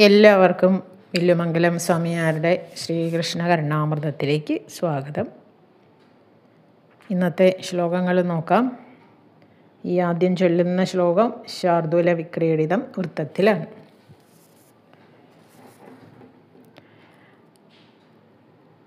എല്ലാവർക്കും വില്ലുമംഗലം സ്വാമിയാരുടെ ശ്രീകൃഷ്ണ കരുണാമൃതത്തിലേക്ക് സ്വാഗതം. ഇന്നത്തെ ശ്ലോകങ്ങൾ നോക്കാം. ഈ ആദ്യം ചൊല്ലുന്ന ശ്ലോകം ശാർദൂല വിക്രീഡിതം വൃത്തത്തിലാണ്.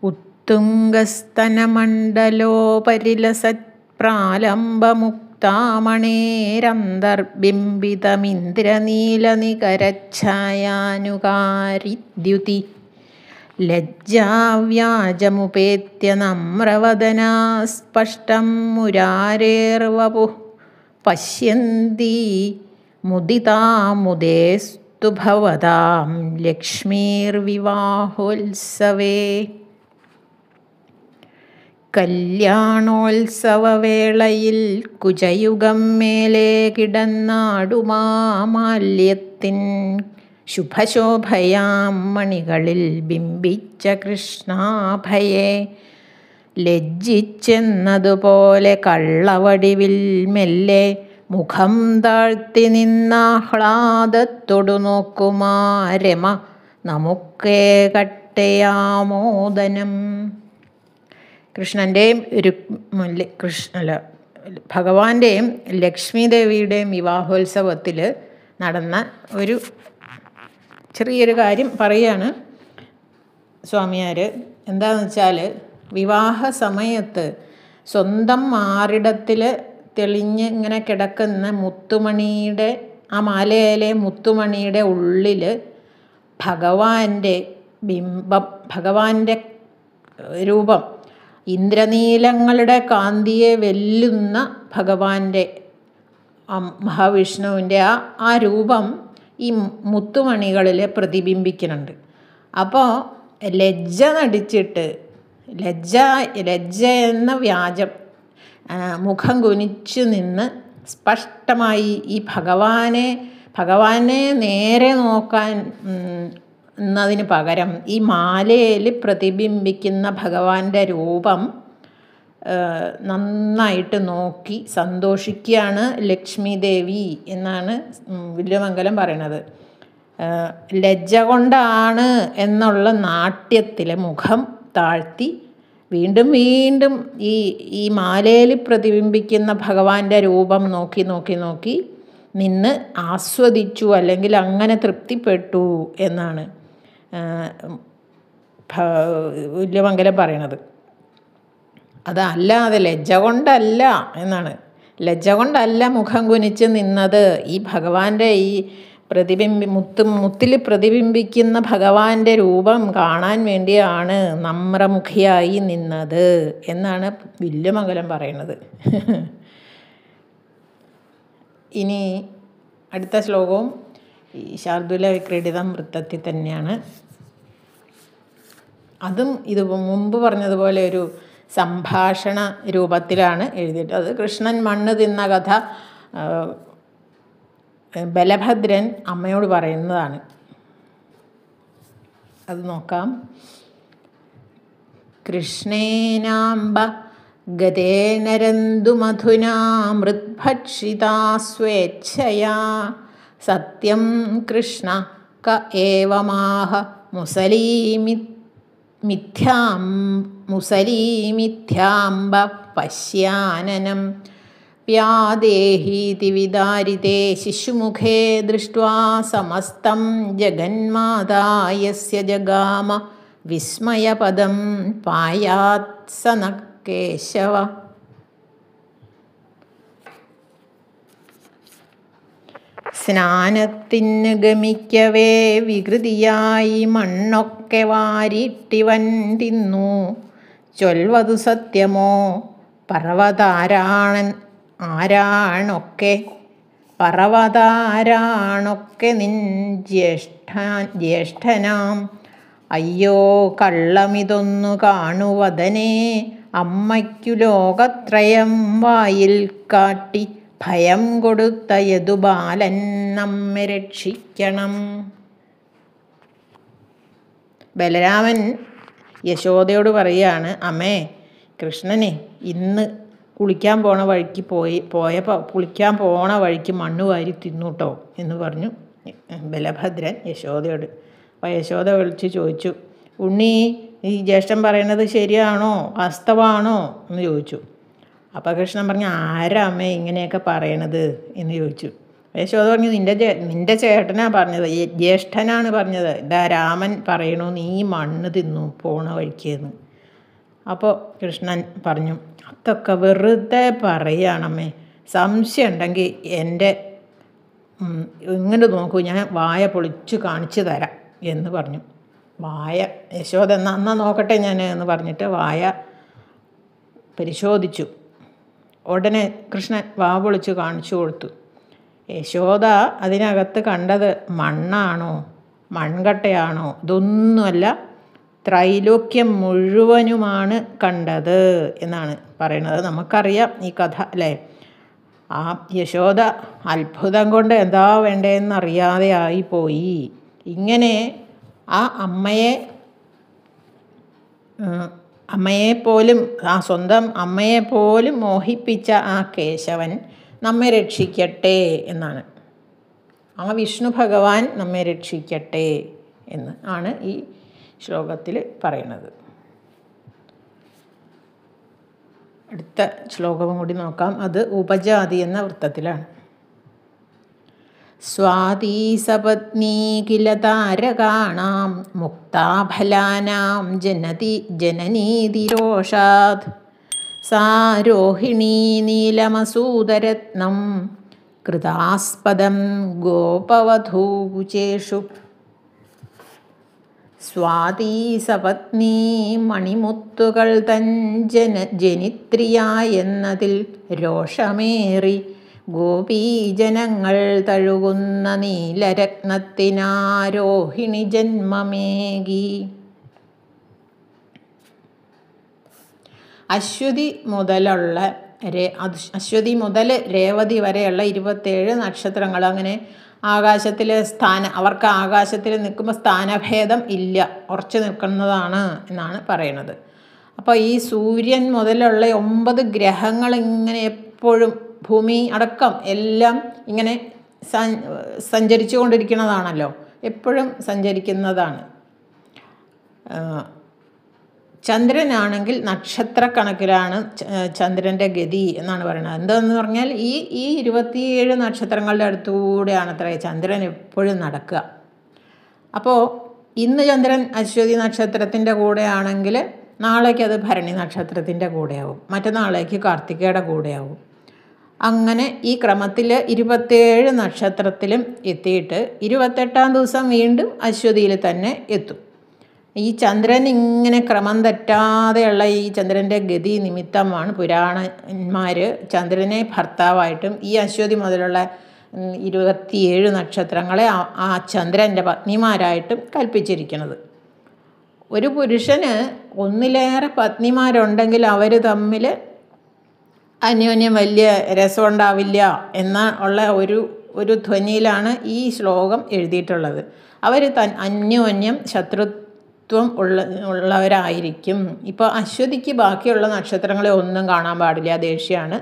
ഉത്തുംഗസ്തനമണ്ഡലോപരിലസത്പ്രാലംബമുക്താമണേരന്തർബിംബിതമിന്ദ്രനീലനികരച്ഛായാനുകാരിദ്യുതി ലജ്ജാവ്യാജമുപേത്യ നമ്രവദനാ സ്പഷ്ടം മുരാരേർവപുഃ പശ്യന്തി മുദിതാമുദേസ്തു ഭവതാം ലക്ഷ്മീർവിവാഹോത്സവേ. കല്യാണോത്സവവേളയിൽ കുജയുഗം മേലെ കിടന്നാടുമാമാല്യത്തിൻ ശുഭശോഭയാം മണികളിൽ ബിംബിച്ച കൃഷ്ണാഭയെ ലജ്ജിച്ചെന്നതുപോലെ കള്ളവടിവിൽ മെല്ലെ മുഖം താഴ്ത്തി നിന്നാഹ്ലാദത്തൊടു നോക്കുമാ രമ നമുക്കേ കട്ടയാമോദനം. കൃഷ്ണൻ്റെയും ഭഗവാന്റെയും ലക്ഷ്മി ദേവിയുടെയും വിവാഹോത്സവത്തിൽ നടന്ന ഒരു ചെറിയൊരു കാര്യം പറയുകയാണ് സ്വാമിയാർ. എന്താണെന്ന് വെച്ചാൽ, വിവാഹ സമയത്ത് സ്വന്തം മാറിടത്തിൽ തെളിഞ്ഞ് ഇങ്ങനെ കിടക്കുന്ന മുത്തുമണിയുടെ ആ മാലയിലെ മുത്തുമണിയുടെ ഉള്ളിൽ ഭഗവാന്റെ ബിംബം, ഭഗവാന്റെ രൂപം, ഇന്ദ്രനീലങ്ങളുടെ കാന്തിയെ വെല്ലുന്ന ഭഗവാന്റെ മഹാവിഷ്ണുവിൻ്റെ ആ രൂപം ഈ മുത്തുമണികളിൽ പ്രതിബിംബിക്കുന്നുണ്ട്. അപ്പോൾ ലജ്ജ നടിച്ചിട്ട് ലജ്ജ എന്ന വ്യാജം മുഖം കുനിച്ചു നിന്ന് സ്പഷ്ടമായി ഈ ഭഗവാനെ നേരെ നോക്കാൻ എന്നതിന് പകരം ഈ മാലയിൽ പ്രതിബിംബിക്കുന്ന ഭഗവാന്റെ രൂപം നന്നായിട്ട് നോക്കി സന്തോഷിക്കുകയാണ് ലക്ഷ്മി ദേവി എന്നാണ് വില്ലുമംഗലം പറയണത്. ലജ്ജ കൊണ്ടാണ് എന്നുള്ള നാട്യത്തിലെ മുഖം താഴ്ത്തി വീണ്ടും വീണ്ടും ഈ മാലയിൽ പ്രതിബിംബിക്കുന്ന ഭഗവാന്റെ രൂപം നോക്കി നോക്കി നോക്കി നിന്ന് ആസ്വദിച്ചു, അല്ലെങ്കിൽ അങ്ങനെ തൃപ്തിപ്പെട്ടു എന്നാണ് വില്ലുമംഗലം പറയണത്. അതല്ലാതെ ലജ്ജ കൊണ്ടല്ല എന്നാണ്. ലജ്ജ കൊണ്ടല്ല മുഖം കുനിച്ച് നിന്നത്. ഈ ഭഗവാന്റെ ഈ മുത്തിൽ പ്രതിബിംബിക്കുന്ന ഭഗവാന്റെ രൂപം കാണാൻ വേണ്ടിയാണ് നമ്രമുഖിയായി നിന്നത് എന്നാണ് വില്ലുമംഗലം പറയണത്. ഇനി അടുത്ത ശ്ലോകവും ഈ ശാർദൂല വിക്രീഡിതം വൃത്തത്തിൽ തന്നെയാണ്. അതും ഇത് മുമ്പ് പറഞ്ഞതുപോലെ ഒരു സംഭാഷണ രൂപത്തിലാണ് എഴുതിയിട്ട്. അത് കൃഷ്ണൻ മണ്ണ് തിന്ന കഥ ബലഭദ്രൻ അമ്മയോട് പറയുന്നതാണ്. അത് നോക്കാം. കൃഷ്ണേനാംബ ഗതേനരന്തുമധുനാ മൃദ്ഭക്ഷിതാ സ്വേച്ഛയാ സത്യം കൃഷ്ണ ക ഏവമാഹ മുസലീമിഥ്യാംബ പശ്യാനനം പ്യാദേഹീതി വിദാരിതേ ശിശുമുഖേ ദൃഷ്ട്വാ സമസ്തം ജഗന്മാതാ യസ്യ ജഗാമ വിസ്മയപദം പായാത്സന കേശവ. സ്നാനത്തിന് ഗമിക്കവേ വികൃതിയായി മണ്ണൊക്കെ വാരിട്ടിവൻ തിന്നു. ചൊൽവതു സത്യമോ പറവതാരാണൊക്കെ നിൻ ജ്യേഷ്ഠനാം. അയ്യോ കള്ളമിതൊന്നു കാണുവദനേ അമ്മയ്ക്കു ലോകത്രയം വായിൽ കാട്ടി ഭയം കൊടുത്ത യദുബാലൻ നമ്മെ രക്ഷിക്കണം. ബലരാമൻ യശോദയോട് പറയുകയാണ്, അമ്മേ, കൃഷ്ണനെ ഇന്ന് കുളിക്കാൻ പോണ വഴിക്ക് മണ്ണ് വാരി തിന്നു കേട്ടോ എന്ന് പറഞ്ഞു. ബലഭദ്രൻ യശോദയോട്. അപ്പോൾ യശോദ വിളിച്ച് ചോദിച്ചു, ഉണ്ണി, ഈ ജ്യേഷ്ഠൻ പറയണത് ശരിയാണോ, വാസ്തവാണോ എന്ന് ചോദിച്ചു. അപ്പോൾ കൃഷ്ണൻ പറഞ്ഞു, ആരാ അമ്മേ ഇങ്ങനെയൊക്കെ പറയണത് എന്ന് ചോദിച്ചു. യശോദ പറഞ്ഞു, നിൻ്റെ ചേട്ടനാണ് പറഞ്ഞത്, ജ്യേഷ്ഠനാണ് പറഞ്ഞത്. ഇതാ രാമൻ പറയണു, നീ മണ്ണ് തിന്നു പോണ വഴിക്കെന്ന്. അപ്പോൾ കൃഷ്ണൻ പറഞ്ഞു, അതൊക്കെ വെറുതെ പറയുകയാണമ്മേ, സംശയം ഉണ്ടെങ്കിൽ എൻ്റെ ഇങ്ങോട്ട് നോക്കൂ, ഞാൻ വായ പൊളിച്ച് കാണിച്ചു തരാം എന്ന് പറഞ്ഞു. വായ യശോദ എന്നാ നോക്കട്ടെ ഞാൻ എന്ന് പറഞ്ഞിട്ട് വായ പരിശോധിച്ചു. ഉടനെ കൃഷ്ണൻ വാ പൊളിച്ച് കാണിച്ചു കൊടുത്തു. യശോദ അതിനകത്ത് കണ്ടത് മണ്ണാണോ മൺകട്ടയാണോ ഇതൊന്നുമല്ല, ത്രൈലോക്യം മുഴുവനുമാണ് കണ്ടത് എന്നാണ് പറയണത്. നമുക്കറിയാം ഈ കഥ അല്ലേ. ആ യശോദ അത്ഭുതം കൊണ്ട് എന്താ വേണ്ടതെന്നറിയാതെ ആയിപ്പോയി. ഇങ്ങനെ ആ അമ്മയെപ്പോലും, ആ സ്വന്തം അമ്മയെപ്പോലും മോഹിപ്പിച്ച ആ കേശവൻ നമ്മെ രക്ഷിക്കട്ടെ എന്നാണ്. ആ വിഷ്ണു ഭഗവാൻ നമ്മെ രക്ഷിക്കട്ടെ എന്ന് ആണ് ഈ ശ്ലോകത്തിൽ പറയുന്നത്. അടുത്ത ശ്ലോകവും കൂടി നോക്കാം. അത് ഉപജാതി എന്ന വൃത്തത്തിലാണ്. സ്വാതി സപത്നീ കില താരകാണാം മുക്താഫലാനാം ജനനീതിരോഷാത് സാ രോഹിണീ നീലമസൂദരത്നം കൃതാസ്പദം ഗോപവധൂചേഷു. സ്വാതി സപത്നീ മണിമുത്തുകൾ തൻ ജനിത്രിയായെന്നതിൽ രോഷമേറി ഗോപീജനങ്ങൾ തഴുകുന്ന നീലരത്നത്തിനാരോഹിണി ജന്മമേകി. അശ്വതി മുതൽ രേവതി വരെയുള്ള 27 നക്ഷത്രങ്ങൾ, അങ്ങനെ ആകാശത്തിൽ അവർക്ക് ആകാശത്തിൽ നിൽക്കുമ്പോൾ സ്ഥാനഭേദം ഇല്ല, ഉറച്ചു നിൽക്കുന്നതാണ് എന്നാണ് പറയുന്നത്. അപ്പോൾ ഈ സൂര്യൻ മുതലുള്ള 9 ഗ്രഹങ്ങൾ ഇങ്ങനെ എപ്പോഴും ഭൂമി അടക്കം എല്ലാം ഇങ്ങനെ സഞ്ചരിച്ചു കൊണ്ടിരിക്കുന്നതാണല്ലോ, എപ്പോഴും സഞ്ചരിക്കുന്നതാണ്. ചന്ദ്രനാണെങ്കിൽ നക്ഷത്രക്കണക്കിലാണ് ചന്ദ്രൻ്റെ ഗതി എന്നാണ് പറയുന്നത്. എന്താണെന്ന് പറഞ്ഞാൽ ഈ 27 നക്ഷത്രങ്ങളുടെ അടുത്തുകൂടെയാണ് അത്ര ചന്ദ്രൻ എപ്പോഴും നടക്കുക. അപ്പോൾ ഇന്ന് ചന്ദ്രൻ അശ്വതി നക്ഷത്രത്തിൻ്റെ കൂടെയാണെങ്കിൽ നാളേക്ക് അത് ഭരണി നക്ഷത്രത്തിൻ്റെ കൂടെയാവും, മറ്റന്നാളേക്ക് കാർത്തികയുടെ കൂടെയാവും. അങ്ങനെ ഈ ക്രമത്തിൽ 27 നക്ഷത്രത്തിലും എത്തിയിട്ട് 28-ാം ദിവസം വീണ്ടും അശ്വതിയിൽ തന്നെ എത്തും. ഈ ചന്ദ്രൻ ഇങ്ങനെ ക്രമം തെറ്റാതെയുള്ള ഈ ചന്ദ്രൻ്റെ ഗതി നിമിത്തമാണ് പുരാണന്മാർ ചന്ദ്രനെ ഭർത്താവായിട്ടും ഈ അശ്വതി മുതലുള്ള 27 നക്ഷത്രങ്ങളെ ആ ചന്ദ്രൻ്റെ പത്നിമാരായിട്ടും കൽപ്പിച്ചിരിക്കുന്നത്. ഒരു പുരുഷന് ഒന്നിലേറെ പത്നിമാരുണ്ടെങ്കിൽ അവർ തമ്മിൽ അന്യോന്യം വലിയ രസമുണ്ടാവില്ല ഉള്ള ഒരു ധ്വനിയിലാണ് ഈ ശ്ലോകം എഴുതിയിട്ടുള്ളത്. അവർ അന്യോന്യം ശത്രുത്വം ഉള്ളവരായിരിക്കും. ഇപ്പോൾ അശ്വതിക്ക് ബാക്കിയുള്ള നക്ഷത്രങ്ങളെ ഒന്നും കാണാൻ പാടില്ല, ദേഷ്യമാണ്.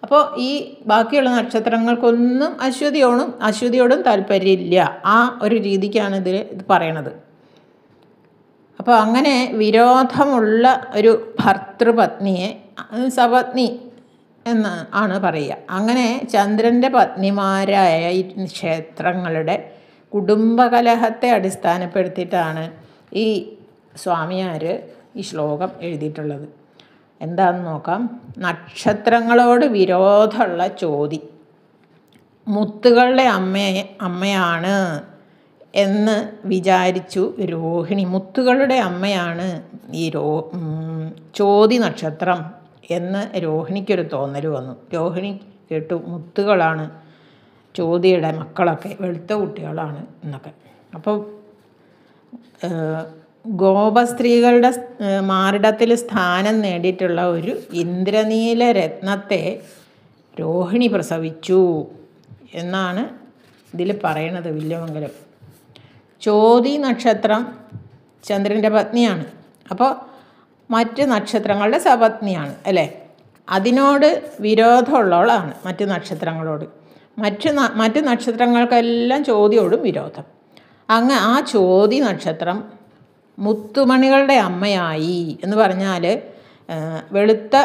അപ്പോൾ ഈ ബാക്കിയുള്ള നക്ഷത്രങ്ങൾക്കൊന്നും അശ്വതിയോടും താല്പര്യമില്ല. ആ ഒരു രീതിക്കാണ് ഇത് പറയണത്. അപ്പോൾ അങ്ങനെ വിരോധമുള്ള ഒരു ഭർത്തൃപത്നിയെ സപത്നി എന്ന് ആണ് പറയുക. അങ്ങനെ ചന്ദ്രൻ്റെ പത്നിമാരായ ഈ ക്ഷേത്രങ്ങളുടെ കുടുംബകലഹത്തെ അടിസ്ഥാനപ്പെടുത്തിയിട്ടാണ് ഈ സ്വാമിയാർ ഈ ശ്ലോകം എഴുതിയിട്ടുള്ളത്. എന്താണെന്ന് നോക്കാം. നക്ഷത്രങ്ങളോട് വിരോധമുള്ള ചോതി മുത്തുകളുടെ അമ്മയാണ് എന്ന് വിചാരിച്ചു രോഹിണി. മുത്തുകളുടെ അമ്മയാണ് ഈ ചോതി നക്ഷത്രം എന്ന് രോഹിണിക്കൊരു തോന്നൽ വന്നു. രോഹിണി കേട്ടു, മുത്തുകളാണ് ചോതിയുടെ മക്കളൊക്കെ, വെളുത്ത കുട്ടികളാണ് എന്നൊക്കെ. അപ്പോൾ ഗോപസ്ത്രീകളുടെ മാറിടത്തിൽ സ്ഥാനം നേടിയിട്ടുള്ള ഒരു ഇന്ദ്രനീല രത്നത്തെ രോഹിണി പ്രസവിച്ചു എന്നാണ് ഇതിൽ പറയണത്. വില്യമംഗലം ചോതി നക്ഷത്രം ചന്ദ്രൻ്റെ പത്നിയാണ്. അപ്പോൾ മറ്റ് നക്ഷത്രങ്ങളുടെ സപത്നിയാണ് അല്ലേ. അതിനോട് വിരോധമുള്ളവളാണ് മറ്റ് നക്ഷത്രങ്ങളോട്. മറ്റ് നക്ഷത്രങ്ങൾക്കെല്ലാം ചോതിയോടും വിരോധം. ആ ചോതി നക്ഷത്രം മുത്തുമണികളുടെ അമ്മയായി എന്ന് പറഞ്ഞാൽ വെളുത്ത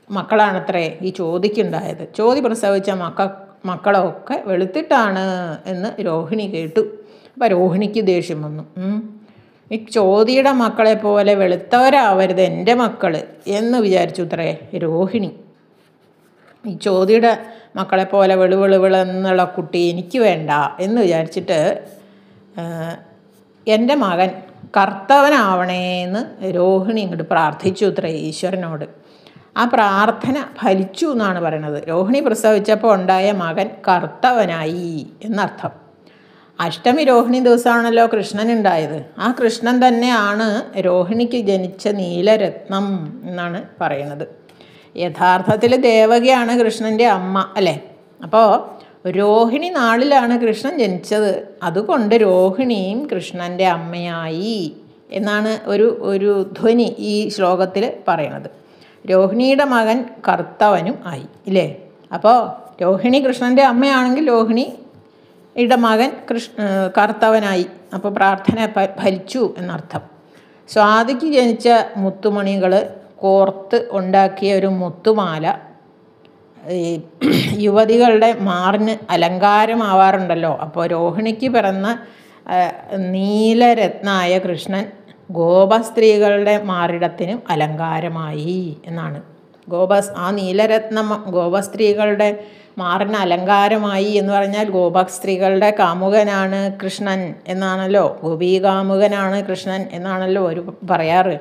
മക്കളാണത്രേ ഈ ചോതിക്കുണ്ടായത്. ചോതി പ്രസവിച്ച മക്കളൊക്കെ വെളുത്തിട്ടാണ് എന്ന് രോഹിണി കേട്ടു. അപ്പം രോഹിണിക്ക് ദേഷ്യം വന്നു. ഈ ചോതിയുടെ മക്കളെ പോലെ വെളുത്തവരാവരുത് എൻ്റെ മക്കൾ എന്ന് വിചാരിച്ചു അത്രേ രോഹിണി. ഈ ചോതിയുടെ മക്കളെ പോലെ വെളുവെളുവെന്നുള്ള കുട്ടി എനിക്ക് വേണ്ട എന്ന് വിചാരിച്ചിട്ട് എൻ്റെ മകൻ കർത്തവനാവണേന്ന് രോഹിണി ഇങ്ങോട്ട് പ്രാർത്ഥിച്ചു അത്രേ ഈശ്വരനോട്. ആ പ്രാർത്ഥന ഫലിച്ചു എന്നാണ് പറയണത്. രോഹിണി പ്രസവിച്ചപ്പോൾ ഉണ്ടായ മകൻ കർത്തവനായി എന്നർത്ഥം. അഷ്ടമി രോഹിണി ദിവസമാണല്ലോ കൃഷ്ണൻ ഉണ്ടായത്. ആ കൃഷ്ണൻ തന്നെയാണ് രോഹിണിക്ക് ജനിച്ച നീലരത്നം എന്നാണ് പറയുന്നത്. യഥാർത്ഥത്തിൽ ദേവകിയാണ് കൃഷ്ണൻ്റെ അമ്മ അല്ലേ? അപ്പോൾ രോഹിണി നാളിലാണ് കൃഷ്ണൻ ജനിച്ചത്. അതുകൊണ്ട് രോഹിണിയും കൃഷ്ണൻ്റെ അമ്മയായി എന്നാണ് ഒരു ധ്വനി ഈ ശ്ലോകത്തിൽ പറയണത്. രോഹിണിയുടെ മകൻ കർത്തവനും ആയി ഇല്ലേ? അപ്പോൾ രോഹിണി കൃഷ്ണൻ്റെ അമ്മയാണെങ്കിൽ രോഹിണിയുടെ മകൻ കർത്തവനായി. അപ്പോൾ പ്രാർത്ഥന ഫലിച്ചു എന്നർത്ഥം. സ്വാതിക്ക് ജനിച്ച മുത്തുമണികൾ കോർത്ത് ഉണ്ടാക്കിയ ഒരു മുത്തുമാല ഈ യുവതികളുടെ മാറിന് അലങ്കാരമാവാറുണ്ടല്ലോ. അപ്പോൾ രോഹിണിക്ക് പിറന്ന നീലരത്നായ കൃഷ്ണൻ ഗോപസ്ത്രീകളുടെ മാറിടത്തിനും അലങ്കാരമായി എന്നാണ്. ആ നീലരത്നം ഗോപസ്ത്രീകളുടെ മാറിന് അലങ്കാരമായി എന്ന് പറഞ്ഞാൽ ഗോപസ്ത്രീകളുടെ കാമുകനാണ് കൃഷ്ണൻ എന്നാണല്ലോ, ഗോപീകാമുകനാണ് കൃഷ്ണൻ എന്നാണല്ലോ ഒരു പറയാറ്.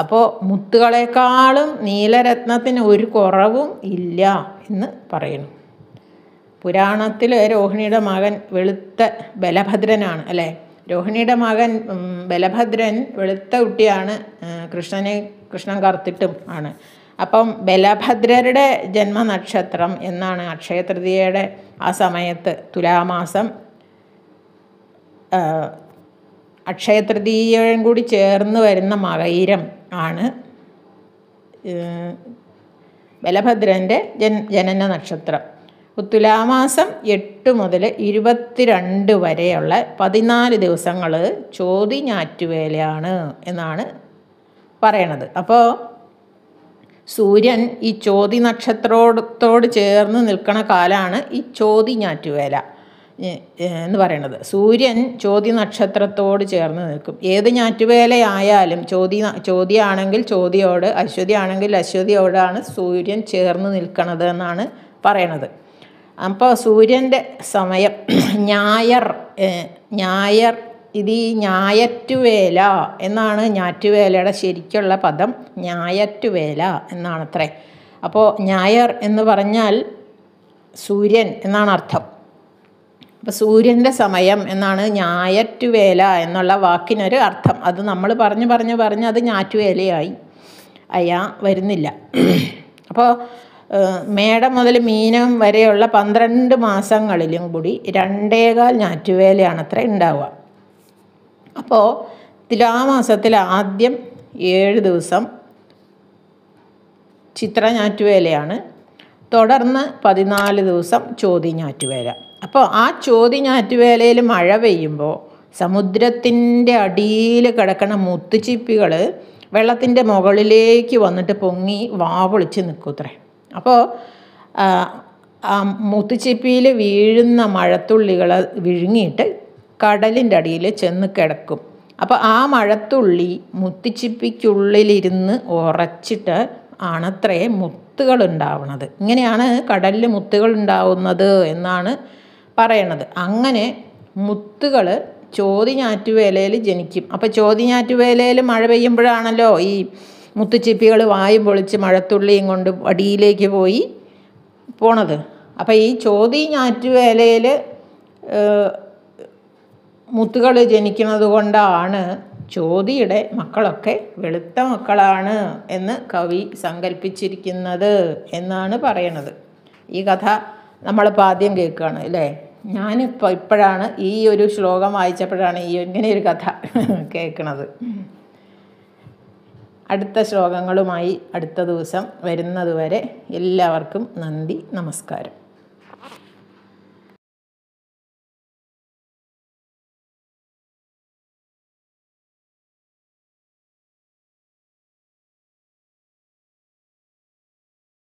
അപ്പോൾ മുത്തുകളെക്കാളും നീലരത്നത്തിന് ഒരു കുറവും ഇല്ല എന്ന് പറയുന്നു. പുരാണത്തിൽ രോഹിണിയുടെ മകൻ വെളുത്ത ബലഭദ്രനാണ് അല്ലേ? രോഹിണിയുടെ മകൻ ബലഭദ്രൻ വെളുത്ത കുട്ടിയാണ്, കൃഷ്ണൻ കറുത്തിട്ടും ആണ്. അപ്പം ബലഭദ്രരുടെ ജന്മനക്ഷത്രം എന്നാണ് അക്ഷയതൃതീയയുടെ ആ സമയത്ത് തുലാമാസം അക്ഷയതൃതീയയും കൂടി ചേർന്ന് വരുന്ന മകയിരം ആണ് ബലഭദ്രൻ്റെ ജനന നക്ഷത്രം. തുലാമാസം 8 മുതൽ 22 വരെയുള്ള 14 ദിവസങ്ങൾ ചോതി ഞാറ്റുവേലയാണ് എന്നാണ് പറയണത്. അപ്പോൾ സൂര്യൻ ഈ ചോതി നക്ഷത്രത്തോട് ചേർന്ന് നിൽക്കുന്ന കാലമാണ് ഈ ചോതി ഞാറ്റുവേല എന്ന് പറയുന്നത്. സൂര്യൻ ചോതി നക്ഷത്രത്തോട് ചേർന്ന് നിൽക്കും. ഏത് ഞാറ്റുവേലയായാലും ചോതിയാണെങ്കിൽ ചോതിയോട്, അശ്വതി ആണെങ്കിൽ അശ്വതിയോടാണ് സൂര്യൻ ചേർന്ന് നിൽക്കുന്നത് എന്നാണ് പറയണത്. അപ്പോൾ സൂര്യൻ്റെ സമയം ഞായർ ഇത് ഈ ഞായറ്റുവേല എന്നാണ് ഞാറ്റുവേലയുടെ ശരിക്കുള്ള പദം. ഞായറ്റുവേല എന്നാണത്രേ. അപ്പോൾ ഞായർ എന്ന് പറഞ്ഞാൽ സൂര്യൻ എന്നാണ് അർത്ഥം. അപ്പോൾ സൂര്യൻ്റെ സമയം എന്നാണ് ഞായറ്റുവേല എന്നുള്ള വാക്കിനൊരു അർത്ഥം. അത് നമ്മൾ പറഞ്ഞ് അത് ഞാറ്റുവേലയായി വരുന്നില്ല. അപ്പോൾ മേടം മുതൽ മീനം വരെയുള്ള 12 മാസങ്ങളിലും കൂടി 2.25 ഞാറ്റുവേലയാണത്ര ഉണ്ടാവുക. അപ്പോൾ തുലാമാസത്തിൽ ആദ്യം 7 ദിവസം ചിത്ര ഞാറ്റുവേലയാണ്. തുടർന്ന് 14 ദിവസം ചോതി ഞാറ്റുവേല. അപ്പോൾ ആ ചോതി ഞാറ്റുവേലയിൽ മഴ പെയ്യുമ്പോൾ സമുദ്രത്തിൻ്റെ അടിയിൽ കിടക്കുന്ന മുത്തുച്ചിപ്പികൾ വെള്ളത്തിൻ്റെ മുകളിലേക്ക് വന്നിട്ട് പൊങ്ങി വാവൊളിച്ച് നിൽക്കൂത്രേ. അപ്പോൾ ആ മുത്തുച്ചിപ്പിയിൽ വീഴുന്ന മഴത്തുള്ളികൾ വിഴുങ്ങിയിട്ട് കടലിൻ്റെ അടിയിൽ ചെന്ന് കിടക്കും. അപ്പോൾ ആ മഴത്തുള്ളി മുത്തുച്ചിപ്പിക്കുള്ളിലിരുന്ന് ഉറച്ചിട്ട് ആണത്രേ മുത്തുകൾ ഉണ്ടാവുന്നത്. ഇങ്ങനെയാണ് കടലിൽ മുത്തുകൾ ഉണ്ടാവുന്നത് എന്നാണ് പറയണത്. അങ്ങനെ മുത്തുകൾ ചോതി ഞാറ്റുവേലയിൽ ജനിക്കും. അപ്പോൾ ചോതി ഞാറ്റുവേലയിൽ മഴ പെയ്യുമ്പോഴാണല്ലോ ഈ മുത്തുച്ചിപ്പികൾ വായും പൊളിച്ച് മഴത്തുള്ളിയും കൊണ്ട് അടിയിലേക്ക് പോണത്. അപ്പോൾ ഈ ചോതി ഞാറ്റുവേലയിൽ മുത്തുകൾ ജനിക്കുന്നത് കൊണ്ടാണ് ചോതിയുടെ മക്കളൊക്കെ വെളുത്ത മക്കളാണ് എന്ന് കവി സങ്കല്പിച്ചിരിക്കുന്നത് എന്നാണ് പറയണത്. ഈ കഥ നമ്മളിപ്പോൾ ആദ്യം കേൾക്കുകയാണ് അല്ലേ? ഇപ്പോഴാണ് ഈ ഒരു ശ്ലോകം വായിച്ചപ്പോഴാണ് ഇങ്ങനെയൊരു കഥ കേൾക്കണത്. അടുത്ത ശ്ലോകങ്ങളുമായി അടുത്ത ദിവസം വരുന്നതുവരെ എല്ലാവർക്കും നന്ദി, നമസ്കാരം.